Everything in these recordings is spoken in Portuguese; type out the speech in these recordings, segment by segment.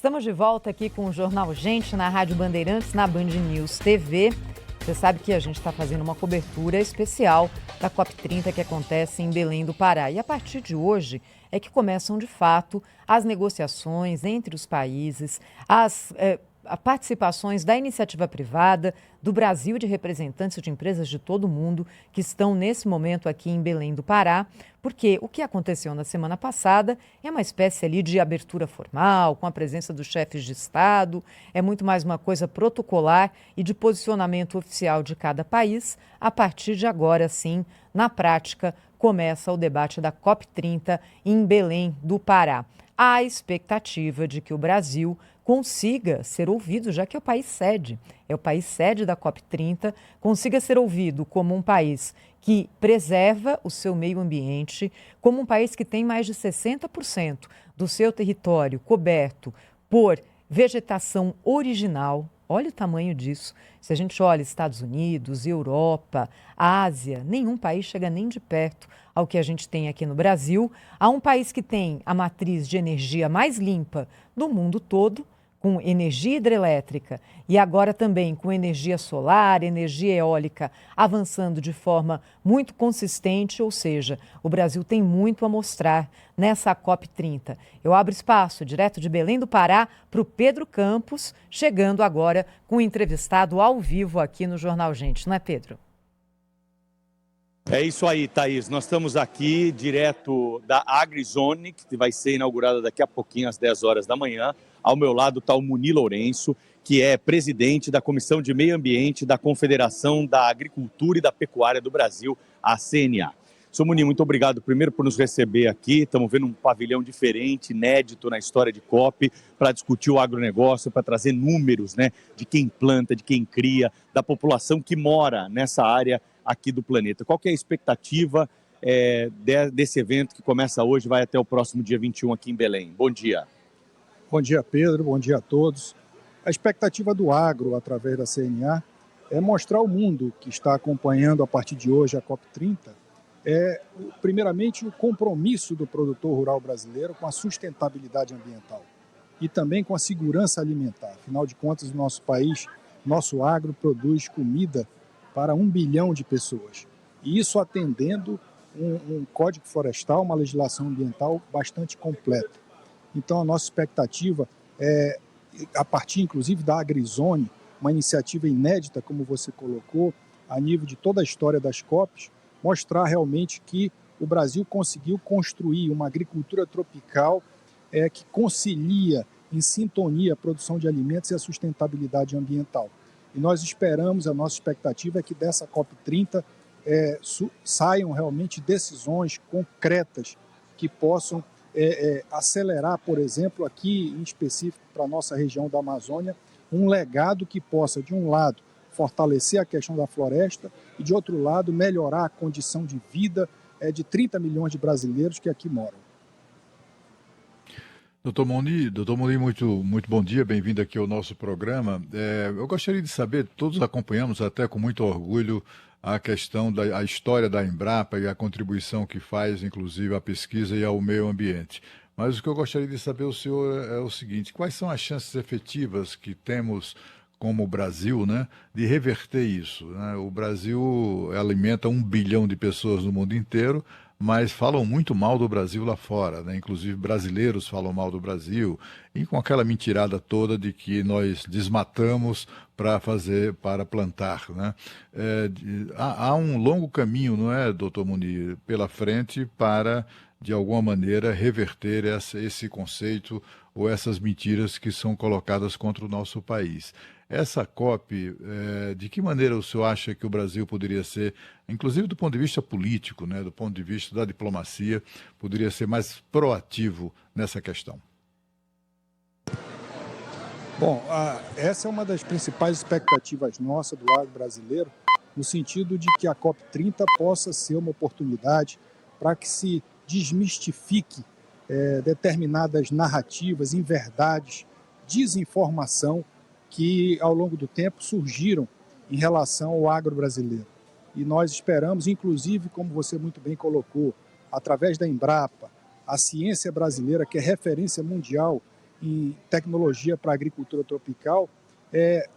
Estamos de volta aqui com o Jornal Gente na Rádio Bandeirantes, na Band News TV. Você sabe que a gente está fazendo uma cobertura especial da COP30 que acontece em Belém do Pará. E a partir de hoje é que começam, de fato, as negociações entre os países, as participações da iniciativa privada, do Brasil, de representantes de empresas de todo o mundo que estão nesse momento aqui em Belém do Pará, porque o que aconteceu na semana passada é uma espécie ali de abertura formal, com a presença dos chefes de Estado, é muito mais uma coisa protocolar e de posicionamento oficial de cada país. A partir de agora, sim, na prática, começa o debate da COP30 em Belém do Pará. Há a expectativa de que o Brasil consiga ser ouvido, já que é o país sede da COP30, consiga ser ouvido como um país que preserva o seu meio ambiente, como um país que tem mais de 60% do seu território coberto por vegetação original. Olha o tamanho disso. Se a gente olha Estados Unidos, Europa, Ásia, nenhum país chega nem de perto ao que a gente tem aqui no Brasil. Há um país que tem a matriz de energia mais limpa do mundo todo, com energia hidrelétrica e agora também com energia solar, energia eólica avançando de forma muito consistente, ou seja, o Brasil tem muito a mostrar nessa COP30. Eu abro espaço direto de Belém do Pará para o Pedro Campos, chegando agora com o entrevistado ao vivo aqui no Jornal Gente, não é, Pedro? É isso aí, Thaís. Nós estamos aqui direto da AgriZone, que vai ser inaugurada daqui a pouquinho, às 10 horas da manhã. Ao meu lado está o Muni Lourenço, que é presidente da Comissão de Meio Ambiente da Confederação da Agricultura e da Pecuária do Brasil, a CNA. Sr. Muni, muito obrigado primeiro por nos receber aqui. Estamos vendo um pavilhão diferente, inédito na história de COP, para discutir o agronegócio, para trazer números, né, de quem planta, de quem cria, da população que mora nessa área aqui do planeta. Qual que é a expectativa desse evento que começa hoje e vai até o próximo dia 21 aqui em Belém? Bom dia. Bom dia, Pedro. Bom dia a todos. A expectativa do agro, através da CNA, é mostrar ao mundo que está acompanhando a partir de hoje a COP30, primeiramente, o compromisso do produtor rural brasileiro com a sustentabilidade ambiental e também com a segurança alimentar. Afinal de contas, o nosso país, nosso agro produz comida para 1 bilhão de pessoas. E isso atendendo um código florestal, uma legislação ambiental bastante completa. Então, a nossa expectativa é, a partir, inclusive, da AgriZone, uma iniciativa inédita, como você colocou, a nível de toda a história das COPs, mostrar realmente que o Brasil conseguiu construir uma agricultura tropical que concilia em sintonia a produção de alimentos e a sustentabilidade ambiental. E nós esperamos, a nossa expectativa é que dessa COP30 saiam realmente decisões concretas que possam acelerar, por exemplo, aqui em específico para a nossa região da Amazônia, um legado que possa, de um lado, fortalecer a questão da floresta e, de outro lado, melhorar a condição de vida de 30 milhões de brasileiros que aqui moram. Doutor Moni, muito bom dia, bem-vindo aqui ao nosso programa. Eu gostaria de saber, todos acompanhamos até com muito orgulho a questão a história da Embrapa e a contribuição que faz, inclusive, à pesquisa e ao meio ambiente. Mas o que eu gostaria de saber do senhor é o seguinte: quais são as chances efetivas que temos como o Brasil, né, de reverter isso, né? O Brasil alimenta 1 bilhão de pessoas no mundo inteiro, mas falam muito mal do Brasil lá fora, né? Inclusive brasileiros falam mal do Brasil, e com aquela mentirada toda de que nós desmatamos para plantar, né? Há um longo caminho, não é, doutor Muni, pela frente para, de alguma maneira, reverter esse conceito ou essas mentiras que são colocadas contra o nosso país. Essa COP, de que maneira o senhor acha que o Brasil poderia ser, inclusive do ponto de vista político, né, do ponto de vista da diplomacia, poderia ser mais proativo nessa questão? Bom, essa é uma das principais expectativas nossas do agro brasileiro, no sentido de que a COP30 possa ser uma oportunidade para que se desmistifique determinadas narrativas, inverdades, desinformação que ao longo do tempo surgiram em relação ao agro brasileiro. E nós esperamos, inclusive, como você muito bem colocou, através da Embrapa, a ciência brasileira, que é referência mundial em tecnologia para a agricultura tropical,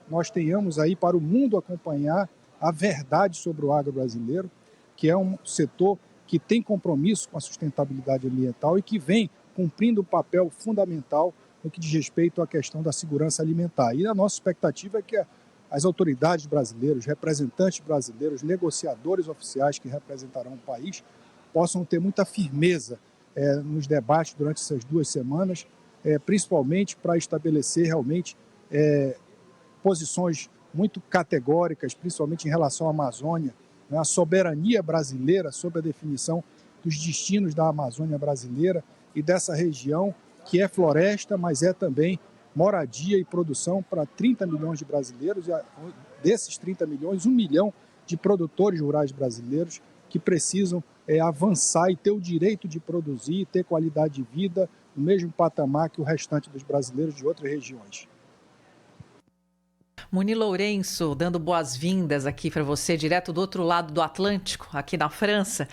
nós tenhamos aí para o mundo acompanhar a verdade sobre o agro brasileiro, que é um setor que tem compromisso com a sustentabilidade ambiental e que vem cumprindo um papel fundamental no que diz respeito à questão da segurança alimentar. E a nossa expectativa é que as autoridades brasileiras, os representantes brasileiros, negociadores oficiais que representarão o país, possam ter muita firmeza nos debates durante essas 2 semanas, principalmente para estabelecer realmente posições muito categóricas, principalmente em relação à Amazônia, né, a soberania brasileira sobre a definição dos destinos da Amazônia brasileira e dessa região que é floresta, mas é também moradia e produção para 30 milhões de brasileiros, e desses 30 milhões, 1 milhão de produtores rurais brasileiros que precisam avançar e ter o direito de produzir, ter qualidade de vida no mesmo patamar que o restante dos brasileiros de outras regiões. Muni Lourenço, dando boas-vindas aqui para você, direto do outro lado do Atlântico, aqui na França.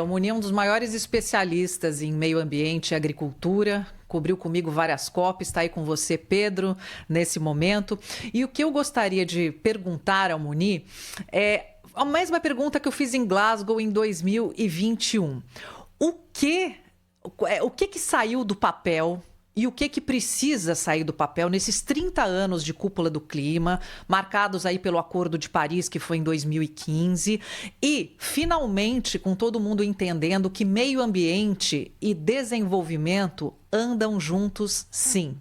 O Muni é um dos maiores especialistas em meio ambiente e agricultura, cobriu comigo várias COPs, está aí com você, Pedro, nesse momento. E o que eu gostaria de perguntar ao Muni é a mesma pergunta que eu fiz em Glasgow em 2021. O que saiu do papel e o que precisa sair do papel nesses 30 anos de cúpula do clima, marcados aí pelo Acordo de Paris, que foi em 2015, e, finalmente, com todo mundo entendendo que meio ambiente e desenvolvimento andam juntos, sim.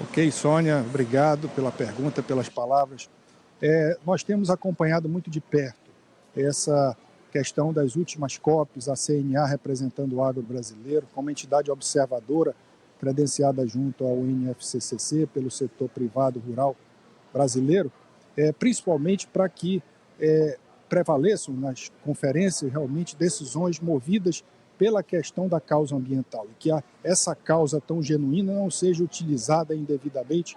Ok, Sônia, obrigado pela pergunta, pelas palavras. Nós temos acompanhado muito de perto essa questão das últimas COPs, a CNA representando o agro brasileiro, como entidade observadora credenciada junto ao INFCCC pelo setor privado rural brasileiro, principalmente para que prevaleçam nas conferências realmente decisões movidas pela questão da causa ambiental e que essa causa tão genuína não seja utilizada indevidamente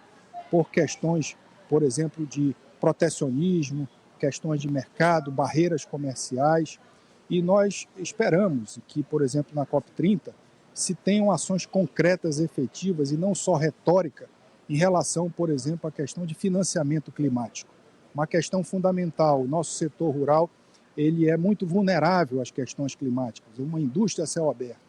por questões, por exemplo, de protecionismo, questões de mercado, barreiras comerciais, e nós esperamos que, por exemplo, na COP30, se tenham ações concretas, efetivas e não só retórica em relação, por exemplo, à questão de financiamento climático. Uma questão fundamental, o nosso setor rural ele é muito vulnerável às questões climáticas, é uma indústria a céu aberto.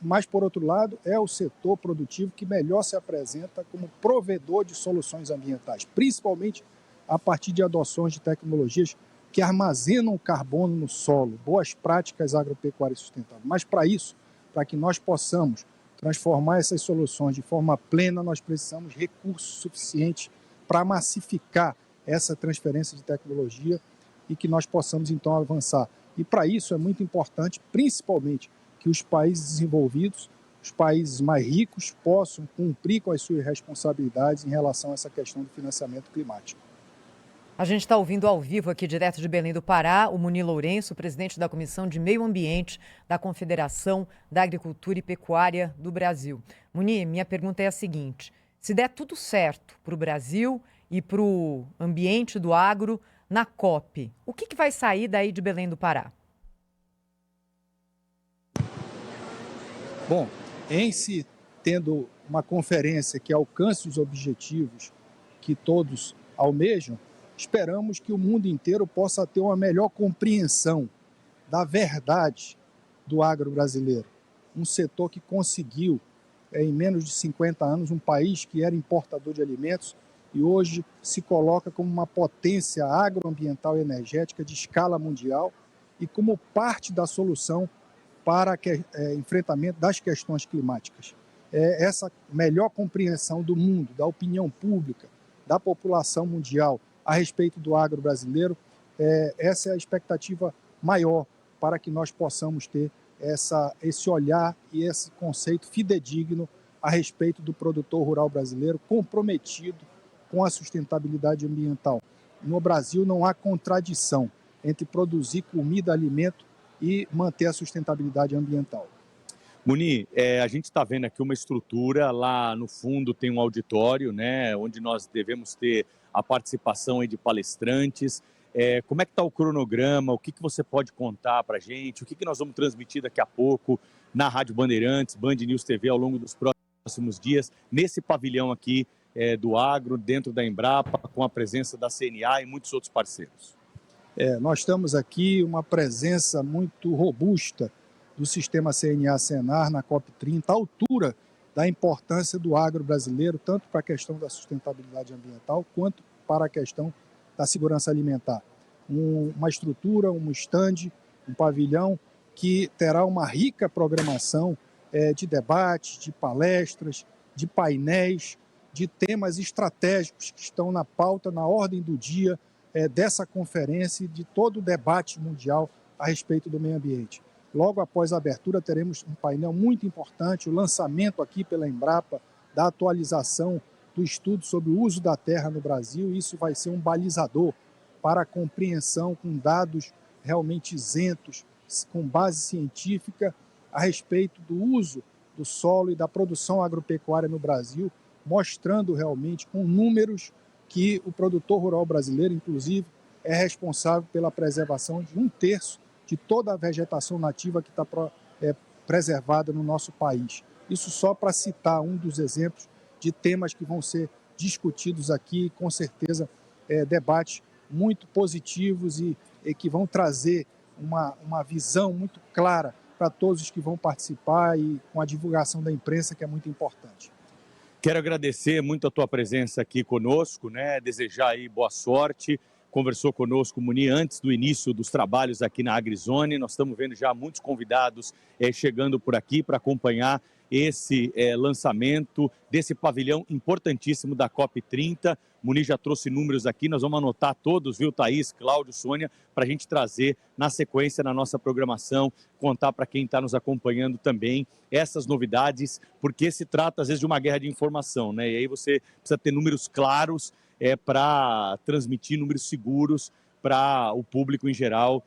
Mas, por outro lado, é o setor produtivo que melhor se apresenta como provedor de soluções ambientais, principalmente a partir de adoções de tecnologias que armazenam o carbono no solo, boas práticas agropecuárias sustentáveis. Mas para isso, para que nós possamos transformar essas soluções de forma plena, nós precisamos de recursos suficientes para massificar essa transferência de tecnologia e que nós possamos então avançar. E para isso é muito importante, principalmente, que os países desenvolvidos, os países mais ricos, possam cumprir com as suas responsabilidades em relação a essa questão do financiamento climático. A gente está ouvindo ao vivo aqui, direto de Belém do Pará, o Muni Lourenço, presidente da Comissão de Meio Ambiente da Confederação da Agricultura e Pecuária do Brasil. Muni, minha pergunta é a seguinte: se der tudo certo para o Brasil e para o ambiente do agro na COP, o que vai sair daí de Belém do Pará? Bom, em se tendo uma conferência que alcance os objetivos que todos almejam, esperamos que o mundo inteiro possa ter uma melhor compreensão da verdade do agro brasileiro. Um setor que conseguiu, em menos de 50 anos, um país que era importador de alimentos e hoje se coloca como uma potência agroambiental e energética de escala mundial e como parte da solução para enfrentamento das questões climáticas. Essa melhor compreensão do mundo, da opinião pública, da população mundial a respeito do agro brasileiro, essa é a expectativa maior para que nós possamos ter esse olhar e esse conceito fidedigno a respeito do produtor rural brasileiro comprometido com a sustentabilidade ambiental. No Brasil não há contradição entre produzir comida, alimento e manter a sustentabilidade ambiental. Muni, a gente está vendo aqui uma estrutura, lá no fundo tem um auditório, né, onde nós devemos ter a participação aí de palestrantes. Como é que está o cronograma? O que você pode contar para a gente? O que nós vamos transmitir daqui a pouco na Rádio Bandeirantes, Band News TV, ao longo dos próximos dias, nesse pavilhão aqui do agro, dentro da Embrapa, com a presença da CNA e muitos outros parceiros? Nós estamos aqui, uma presença muito robusta do sistema CNA-Senar na COP30, à altura da importância do agro brasileiro, tanto para a questão da sustentabilidade ambiental, quanto para a questão da segurança alimentar. Uma estrutura, um stand, um pavilhão que terá uma rica programação de debates, de palestras, de painéis, de temas estratégicos que estão na pauta, na ordem do dia dessa conferência e de todo o debate mundial a respeito do meio ambiente. Logo após a abertura, teremos um painel muito importante, o lançamento aqui pela Embrapa da atualização do estudo sobre o uso da terra no Brasil. Isso vai ser um balizador para a compreensão com dados realmente isentos, com base científica, a respeito do uso do solo e da produção agropecuária no Brasil, mostrando realmente com números que o produtor rural brasileiro, inclusive, é responsável pela preservação de 1/3 de toda a vegetação nativa que está preservada no nosso país. Isso só para citar um dos exemplos de temas que vão ser discutidos aqui, com certeza debates muito positivos e que vão trazer uma visão muito clara para todos os que vão participar e com a divulgação da imprensa, que é muito importante. Quero agradecer muito a tua presença aqui conosco, desejar aí boa sorte. Conversou conosco o Muni antes do início dos trabalhos aqui na AgriZone. Nós estamos vendo já muitos convidados chegando por aqui para acompanhar esse lançamento desse pavilhão importantíssimo da COP30. O Muni já trouxe números aqui, nós vamos anotar todos, viu, Thaís, Cláudio, Sônia, para a gente trazer na sequência na nossa programação, contar para quem está nos acompanhando também essas novidades, porque se trata às vezes de uma guerra de informação, E aí você precisa ter números claros para transmitir, números seguros para o público em geral,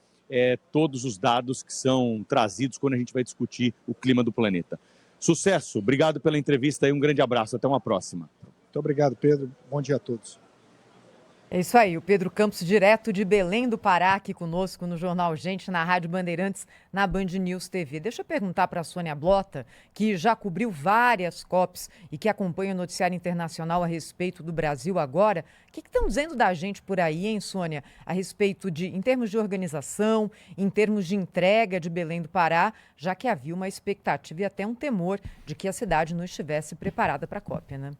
todos os dados que são trazidos quando a gente vai discutir o clima do planeta. Sucesso, obrigado pela entrevista e um grande abraço, até uma próxima. Muito obrigado, Pedro, bom dia a todos. É isso aí, o Pedro Campos, direto de Belém do Pará, aqui conosco no Jornal Gente, na Rádio Bandeirantes, na Band News TV. Deixa eu perguntar para a Sônia Blota, que já cobriu várias COPs e que acompanha o noticiário internacional a respeito do Brasil agora. O que estão dizendo da gente por aí, hein, Sônia? A respeito de, em termos de organização, em termos de entrega de Belém do Pará, já que havia uma expectativa e até um temor de que a cidade não estivesse preparada para a COP, né?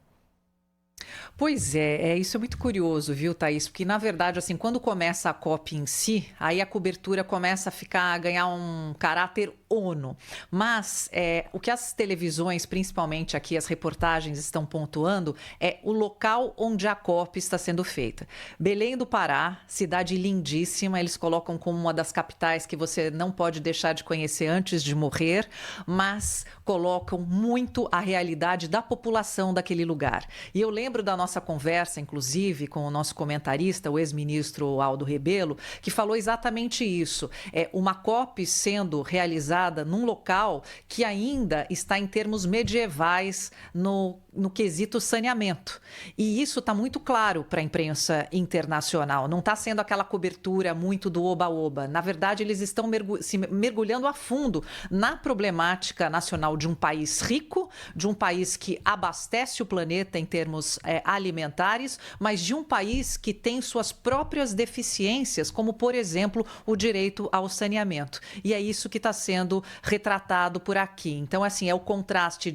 Pois isso é muito curioso, viu, Thaís? Porque, na verdade, assim, quando começa a COP em si, aí a cobertura começa a ganhar um caráter ONU. Mas o que as televisões, principalmente aqui as reportagens, estão pontuando é o local onde a COP está sendo feita. Belém do Pará, cidade lindíssima, eles colocam como uma das capitais que você não pode deixar de conhecer antes de morrer, mas colocam muito a realidade da população daquele lugar. E eu lembro da nossa conversa, inclusive, com o nosso comentarista, o ex-ministro Aldo Rebelo, que falou exatamente isso. Uma COP sendo realizada num local que ainda está em termos medievais no quesito saneamento. E isso está muito claro para a imprensa internacional. Não está sendo aquela cobertura muito do oba-oba. Na verdade, eles estão se mergulhando a fundo na problemática nacional de um país rico, de um país que abastece o planeta em termos alimentares, mas de um país que tem suas próprias deficiências, como, por exemplo, o direito ao saneamento. E é isso que está sendo retratado por aqui. Então, assim, é o contraste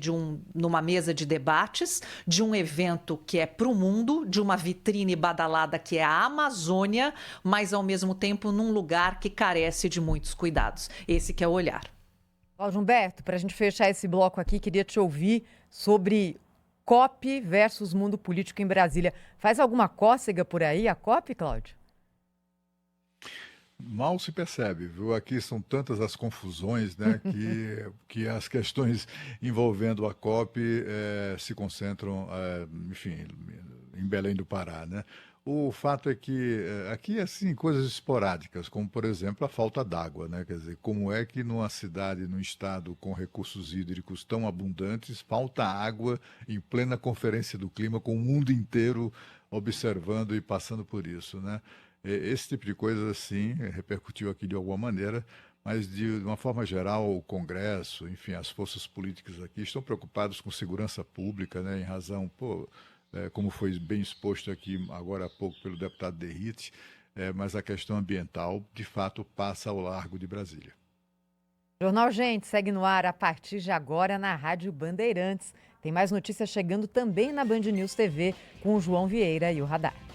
numa mesa de debates, de um evento que é para o mundo, de uma vitrine badalada que é a Amazônia, mas, ao mesmo tempo, num lugar que carece de muitos cuidados. Esse que é o olhar. Cláudio Humberto, para a gente fechar esse bloco aqui, queria te ouvir sobre COP versus mundo político em Brasília. Faz alguma cócega por aí a COP, Cláudio? Mal se percebe, viu? Aqui são tantas as confusões, né, que as questões envolvendo a COP se concentram, enfim, em Belém do Pará, né? O fato é que aqui, assim, coisas esporádicas, como, por exemplo, a falta d'água, né? Quer dizer, como é que numa cidade, num estado com recursos hídricos tão abundantes, falta água em plena conferência do clima, com o mundo inteiro observando e passando por isso, né? Esse tipo de coisa, sim, repercutiu aqui de alguma maneira, mas de uma forma geral, o Congresso, enfim, as forças políticas aqui estão preocupados com segurança pública, né, em razão, como foi bem exposto aqui agora há pouco pelo deputado Derrite, mas a questão ambiental, de fato, passa ao largo de Brasília. Jornal Gente segue no ar a partir de agora na Rádio Bandeirantes. Tem mais notícias chegando também na Band News TV com o João Vieira e o Radar.